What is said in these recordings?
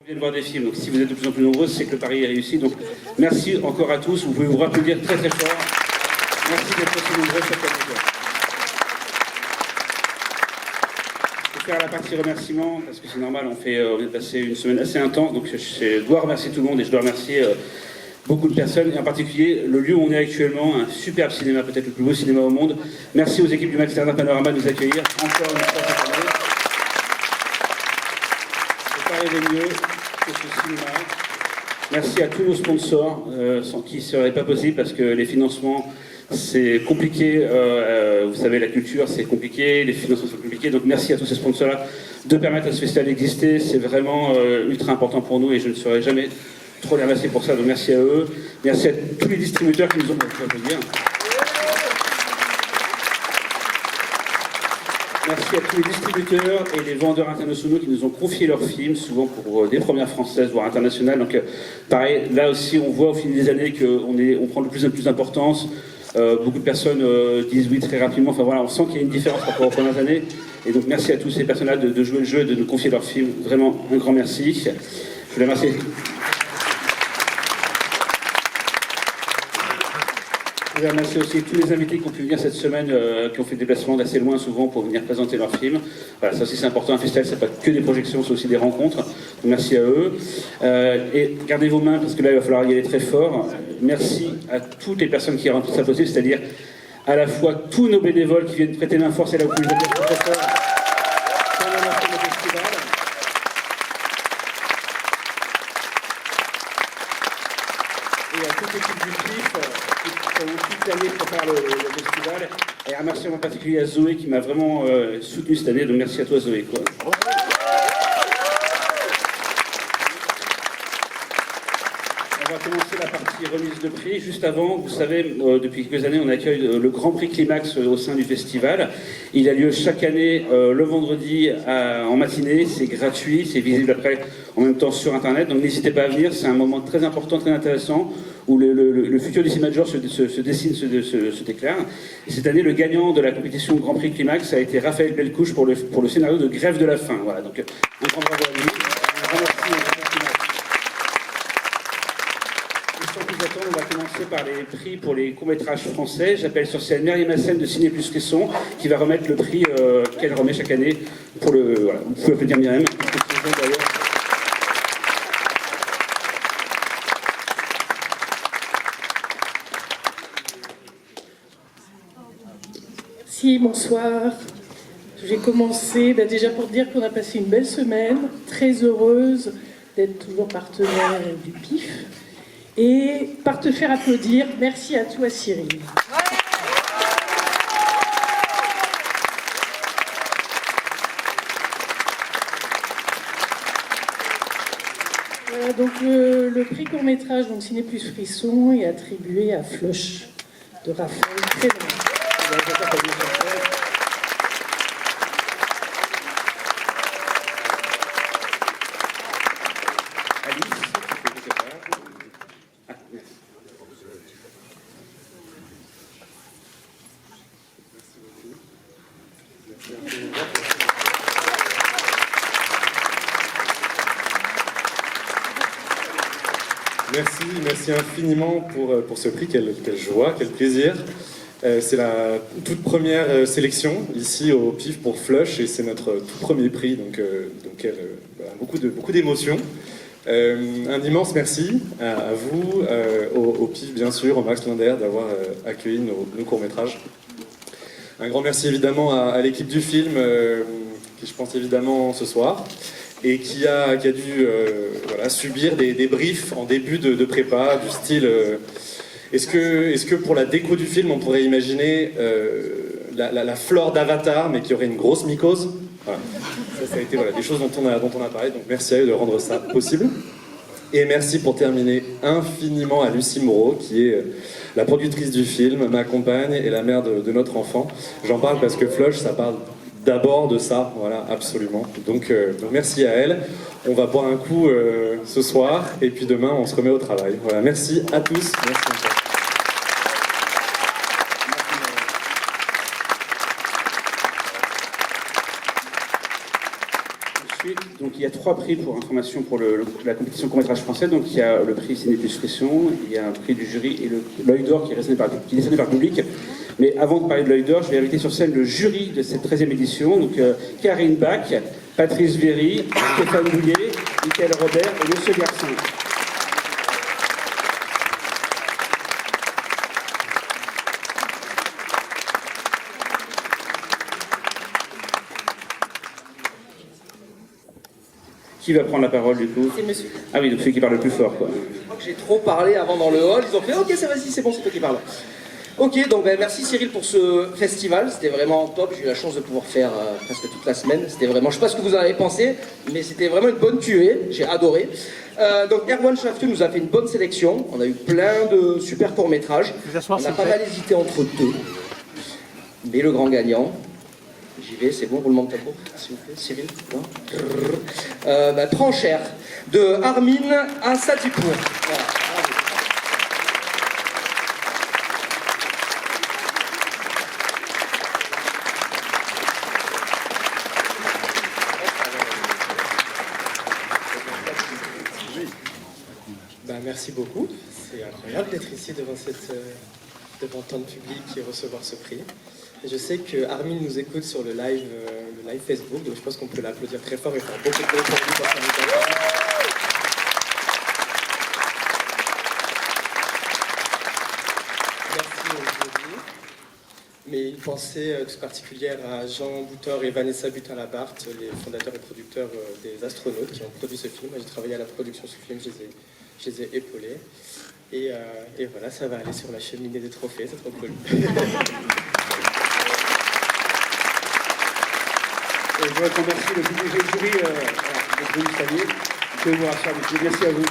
On vient de voir des films, donc si vous êtes de plus en plus nombreux, c'est que le pari est réussi. Donc merci encore à tous, vous pouvez vous applaudir très très fort. Merci d'être aussi nombreux chaque année. Je vais faire la partie remerciements, parce que c'est normal, on vient de passer une semaine assez intense, donc je dois remercier tout le monde et je dois remercier beaucoup de personnes, et en particulier le lieu où on est actuellement, un superbe cinéma, peut-être le plus beau cinéma au monde. Merci aux équipes du Max Lerner Panorama de nous accueillir encore une fois cette année. Pas rêver mieux que ce cinéma. Merci à tous nos sponsors, sans qui ce serait pas possible parce que les financements c'est compliqué. Vous savez, la culture c'est compliqué, les financements sont compliqués. Donc merci à tous ces sponsors-là de permettre à ce festival d'exister. C'est vraiment ultra important pour nous et je ne saurais jamais trop les remercier pour ça. Donc merci à eux. Merci à tous les distributeurs qui nous ont. Merci à tous les distributeurs et les vendeurs internationaux qui nous ont confié leurs films, souvent pour des premières françaises, voire internationales. Donc pareil, là aussi on voit au fil des années qu'on prend de plus en plus d'importance. Beaucoup de personnes disent oui très rapidement. Enfin voilà, on sent qu'il y a une différence par rapport aux premières années. Et donc merci à tous ces personnes-là de jouer le jeu et de nous confier leurs films. Vraiment un grand merci. Je voulais remercier. Je voulais remercier aussi tous les invités qui ont pu venir cette semaine, qui ont fait des déplacements d'assez loin souvent pour venir présenter leurs films. Voilà, ça aussi c'est important, un festival c'est pas que des projections, c'est aussi des rencontres. Donc merci à eux. Et gardez vos mains parce que là il va falloir y aller très fort. Merci à toutes les personnes qui rendent tout ça possible, c'est-à-dire à la fois tous nos bénévoles qui viennent prêter main forte, et là vous pouvez les appeler très fort. Et à toute l'équipe du PIF qui ont toute l'année pour faire le festival. Et un merci en particulier à Zoé qui m'a vraiment soutenu cette année. Donc merci à toi Zoé. Quoi. On va commencer la partie remise de prix. Juste avant, vous savez, depuis quelques années, on accueille le Grand Prix Climax au sein du festival. Il a lieu chaque année le vendredi en matinée. C'est gratuit, c'est visible après en même temps sur Internet. Donc n'hésitez pas à venir, c'est un moment très important, très intéressant, où le futur DC Major se dessine, se déclare. Et cette année, le gagnant de la compétition Grand Prix Climax a été Raphaël Belcouche pour le scénario de Grève de la faim. Voilà, donc un grand bravo à lui. Un grand merci au Grand Prix Climax. Sans plus attendre, on va commencer par les prix pour les courts-métrages français. J'appelle sur scène Myriam Hassen de Ciné Plus Frisson, qui va remettre le prix qu'elle remet chaque année pour le... Voilà, vous pouvez applaudir Myriam. Merci, bonsoir. Je vais commencer déjà pour dire qu'on a passé une belle semaine, très heureuse d'être toujours partenaire du PIF. Et par te faire applaudir, merci à toi Cyril. Voilà, donc le prix court-métrage, donc Ciné Plus Frisson, est attribué à Flush de Raphaël Prévenant. Merci infiniment pour ce prix, quelle joie, quel plaisir. C'est la toute première sélection ici au PIF pour Flush et c'est notre tout premier prix, donc beaucoup d'émotions. Un immense merci à vous, au PIF bien sûr, au Max Linder d'avoir accueilli nos courts-métrages. Un grand merci évidemment à l'équipe du film, qui je pense évidemment ce soir, et qui a dû subir des briefs en début de prépa, du style est-ce que pour la déco du film on pourrait imaginer la flore d'Avatar mais qui aurait une grosse mycose. Voilà. Ça a été des choses dont on a parlé, donc merci à eux de rendre ça possible. Et merci pour terminer infiniment à Lucie Moreau, qui est la productrice du film, ma compagne et la mère de notre enfant. J'en parle parce que Flush, ça parle d'abord de ça, voilà, absolument. Donc merci à elle. On va boire un coup ce soir, et puis demain, on se remet au travail. Voilà, merci à tous. Merci encore. Ensuite, donc il y a 3 prix pour information pour la compétition court-métrage français. Donc il y a le prix Ciné Plus Frisson, il y a un prix du jury et l'œil d'or qui est décerné par le public. Mais avant de parler de l'œil d'or, je vais inviter sur scène le jury de cette 13e édition. Donc Karine Bach, Patrice Véry, Stéphane Bouillet, Michael Robert et Monsieur Garçon. Qui va prendre la parole du coup? C'est monsieur. Ah oui, donc celui qui parle le plus fort, quoi. Je crois que j'ai trop parlé avant dans le hall. Ils ont fait ok, ça vas-y, c'est bon, c'est toi qui parle. Ok, donc merci Cyril pour ce festival. C'était vraiment top. J'ai eu la chance de pouvoir faire presque toute la semaine. C'était vraiment, je sais pas ce que vous en avez pensé, mais c'était vraiment une bonne tuée. J'ai adoré. Donc Erwan Chaffiou nous a fait une bonne sélection. On a eu plein de super courts-métrages. On a pas mal hésité entre deux. Mais le grand gagnant, j'y vais, c'est bon, roulement de tambour, s'il vous plaît, Cyril. Tranchère, de Armin à Satipour. Voilà. Merci beaucoup. C'est incroyable d'être ici devant tant de public et recevoir ce prix. Et je sais que Armin nous écoute sur le live Facebook, donc je pense qu'on peut l'applaudir très fort et faire beaucoup de bruit pour lui pour sa médaille. Merci Olivier. Mais une pensée toute particulière à Jean Boutor et Vanessa Butin-Labarthe, les fondateurs et producteurs des Astronautes qui ont produit ce film. J'ai travaillé à la production de ce film, je les ai épaulés. Et voilà, ça va aller sur la cheminée des trophées, c'est trop cool. Je voudrais remercier le jury d'être venu saluer. Vous pouvez vous rasseoir, merci à vous.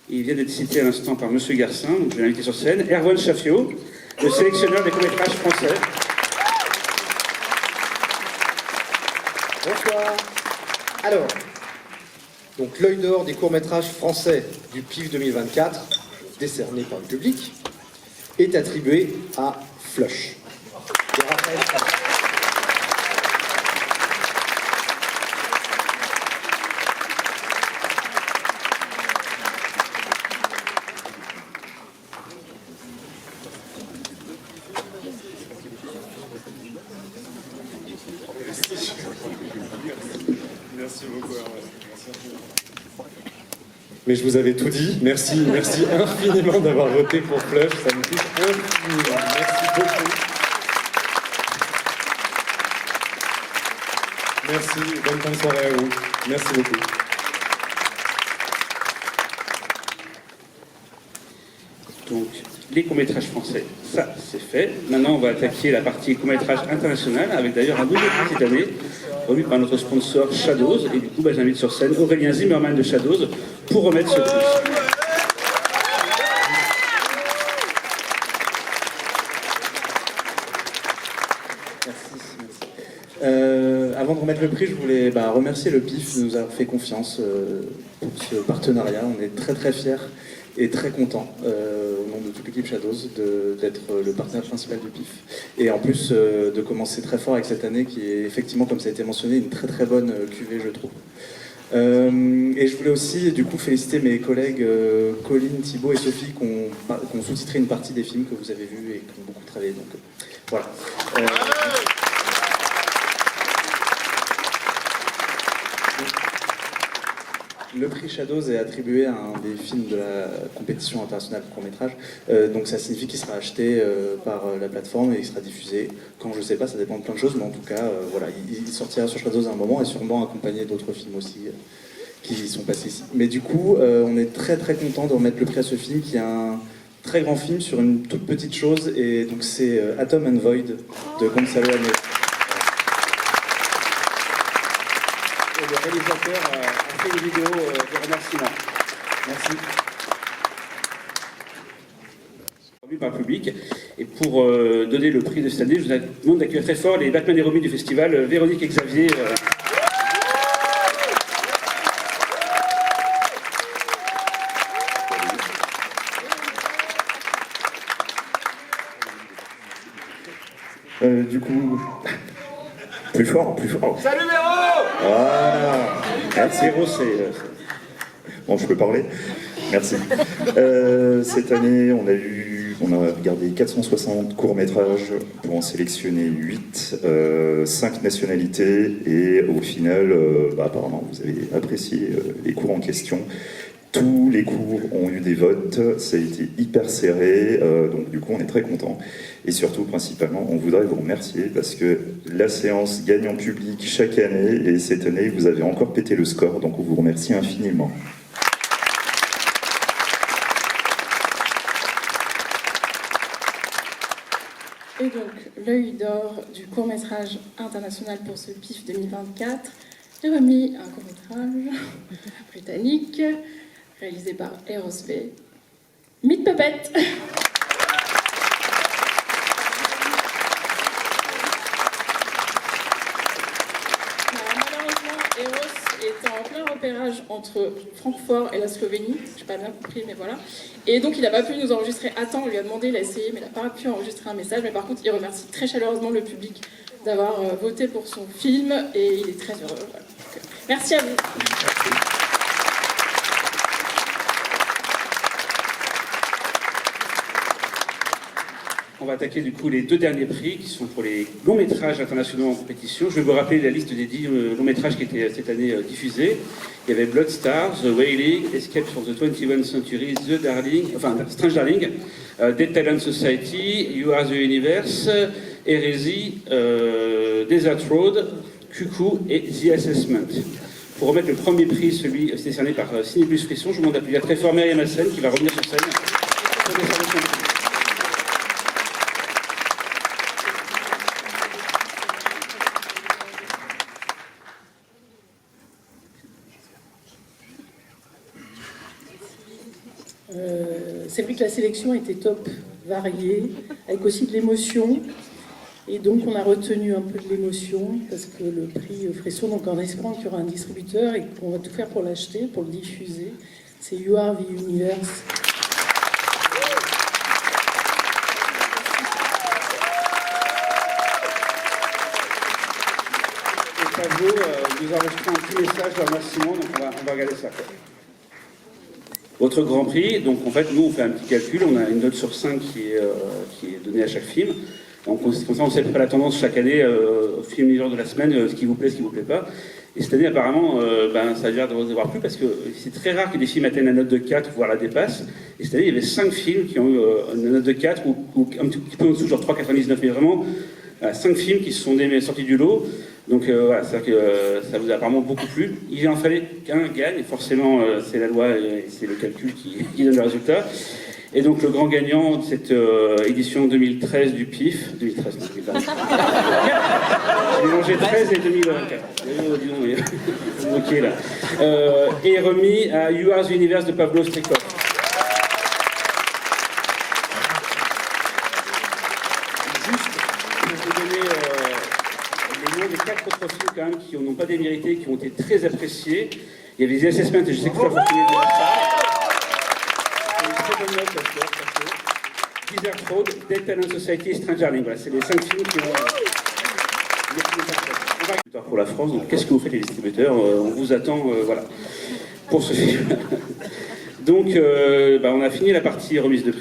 Il vient d'être cité à l'instant par Monsieur Garcin, donc je vais l'inviter sur scène. Erwan Chaffiou, le sélectionneur des courts-métrages français. Bonsoir. Alors, donc l'œil d'or des courts-métrages français du PIF 2024, décerné par le public, est attribué à Flush. De Raphaël Flush. Merci beaucoup. Mais je vous avais tout dit. Merci infiniment d'avoir voté pour Flush. Ça me touche infiniment. Merci beaucoup. Merci. Bonne fin de soirée à vous. Merci beaucoup. Donc, les courts-métrages français, ça c'est fait. Maintenant, on va attaquer la partie court-métrage international, avec d'ailleurs un nouveau prix cette année, remis par notre sponsor Shadows. Et du coup, j'invite sur scène Aurélien Zimmermann de Shadows pour remettre ce prix. Avant de remettre le prix, je voulais remercier le PIF de nous avoir fait confiance pour ce partenariat. On est très très fiers et très contents, au nom de toute l'équipe Shadows, d'être le partenaire principal du PIF. Et en plus de commencer très fort avec cette année qui est effectivement, comme ça a été mentionné, une très très bonne cuvée, je trouve. Et je voulais aussi du coup féliciter mes collègues Colline, Thibaut et Sophie qui ont sous-titré une partie des films que vous avez vus et qui ont beaucoup travaillé. Donc voilà. Le prix Shadows est attribué à un des films de la compétition internationale de court-métrage. Donc ça signifie qu'il sera acheté par la plateforme et il sera diffusé quand, je sais pas, ça dépend de plein de choses, mais en tout cas, voilà, il sortira sur Shadows à un moment et sûrement accompagné d'autres films aussi qui sont passés ici. Mais du coup, on est très très content de remettre le prix à ce film qui est un très grand film sur une toute petite chose, et donc c'est Atom and Void de Gonzalo Armejo. Le réalisateur a fait une vidéo de remerciement. Merci. Remis par le public. Et pour donner le prix de cette année, je vous demande d'accueillir très fort les Batman et Robin du festival, Véronique et Xavier. Du coup, Plus fort, plus fort. Salut Véro! Voilà. Merci. Zéro, c'est... Bon, je peux parler. Merci. Cette année, on a regardé 460 courts-métrages pour en sélectionner 8, 5 nationalités, et au final, apparemment, vous avez apprécié les cours en question. Tous les cours ont eu des votes, ça a été hyper serré, donc du coup on est très contents. Et surtout, principalement, on voudrait vous remercier parce que la séance gagne en public chaque année, et cette année vous avez encore pété le score, donc on vous remercie infiniment. Et donc, l'œil d'or du court-métrage international pour ce PIF 2024 est remis à un court-métrage britannique réalisé par Eros V. Meat Puppet. Malheureusement, Eros est en plein repérage entre Francfort et la Slovénie. Je n'ai pas bien compris, mais voilà. Et donc, il n'a pas pu nous enregistrer à temps. On lui a demandé, il a essayé, mais il n'a pas pu enregistrer un message. Mais par contre, il remercie très chaleureusement le public d'avoir voté pour son film et il est très heureux. Voilà. Donc, merci à vous. Merci. On va attaquer du coup les 2 derniers prix qui sont pour les longs métrages internationaux en compétition. Je vais vous rappeler la liste des 10 longs métrages qui étaient cette année diffusés. Il y avait Blood Stars, The Wailing, Escape from the 21st Century, Strange Darling, Dead Talent Society, You Are the Universe, Hérésie, Desert Road, Cuckoo et The Assessment. Pour remettre le premier prix, celui décerné par Cinébus Frisson, je vous demande d'applaudir très fort Myriam Hassen qui va revenir sur scène. C'est vrai que la sélection était top, variée, avec aussi de l'émotion. Et donc on a retenu un peu de l'émotion, parce que le prix Fresson, donc en espérant qu'il y aura un distributeur et qu'on va tout faire pour l'acheter, pour le diffuser, c'est You Are the Universe. Et Pablo nous a enregistré un petit message de remerciement, donc on va regarder ça. Votre Grand Prix, donc en fait, nous, on fait un petit calcul, on a une note sur 5 qui est donnée à chaque film. Donc, comme ça, on sait pas la tendance chaque année au film leader de la semaine, ce qui vous plaît, ce qui vous plaît pas. Et cette année, apparemment, ça a l'air de vous avoir plu parce que c'est très rare que des films atteignent la note de 4, voire la dépassent. Et cette année, il y avait 5 films qui ont eu une note de 4 ou un petit peu en dessous, genre 3,99, mais vraiment 5 films qui se sont sortis du lot. Donc voilà, c'est-à-dire que ça vous a apparemment beaucoup plu. Il en fallait qu'un gagne, et forcément c'est la loi et c'est le calcul qui donne le résultat. Et donc le grand gagnant de cette édition 2013 du PIF, 2013, non, 2024. J'ai mélangé 13 et 2024. Ok là. Est remis à You Are the Universe de Pablo Strikov. Des 4 autres films quand même qui n'ont pas démérité, qui ont été très appréciés. Il y avait The Assessment, et je sais que ça vous finit de la salle. Une très bonne note, Desert Road, Dead Talent Society et Strange Darling. Voilà, c'est les 5 films qui ont... On va pour la France, donc qu'est-ce que vous faites les distributeurs? On vous attend, voilà, pour ce film. Donc, on a fini la partie remise de prix.